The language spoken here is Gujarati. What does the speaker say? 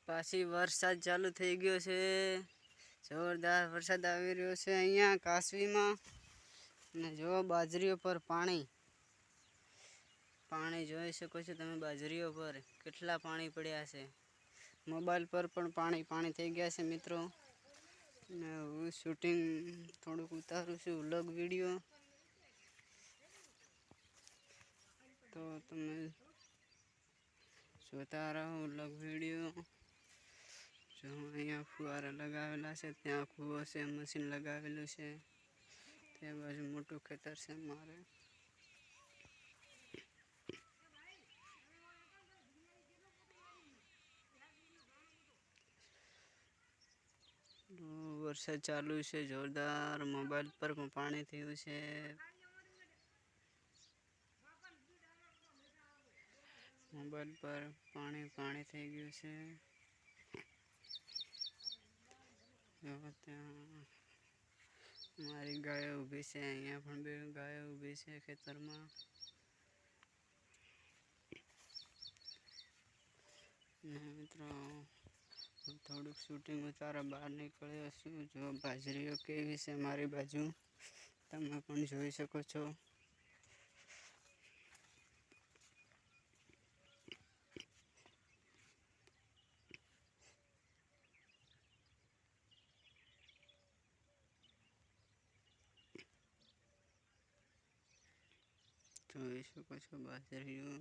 પાછી વરસાદ ચાલુ થઈ ગયો છે. જોરદાર વરસાદ આવી રહ્યો છે અહીંયા કાશ્મીરમાં. અને જો બાજરીઓ પર પાણી જોઈ શકો છો તમે. બાજરીઓ પર કેટલા પાણી પડ્યા છે. મોબાઈલ પર પણ પાણી થઈ ગયા છે મિત્રો. ને હું શૂટિંગ થોડુંક ઉતારું છું, વ્લોગ વિડીયો. તો તમે જોતા રહો વ્લોગ વિડીયો. જો અહીંયા ફુવારા લગાવેલા છે, ત્યાં કૂવો છે, મશીન લગાવેલું છે. તે બાજુ મોટું ખેતર છે મારે. વરસાદ ચાલુ છે જોરદાર. મોબાઈલ પર પણ પાણી થયું છે. મોબાઈલ પર પાણી થઈ ગયું છે. ત્યાં મારી ગાયો ઊભી છે. અહીંયા પણ બે ગાયો ઊભી છે ખેતરમાં. ને મિત્રો થોડુંક શૂટિંગ ઉતારવા બહાર નીકળ્યો છું. જો બાજરીઓ કેવી છે મારી બાજુ, તમે પણ જોઈ શકો છો. જોઈ શકો છો બાજરીઓ.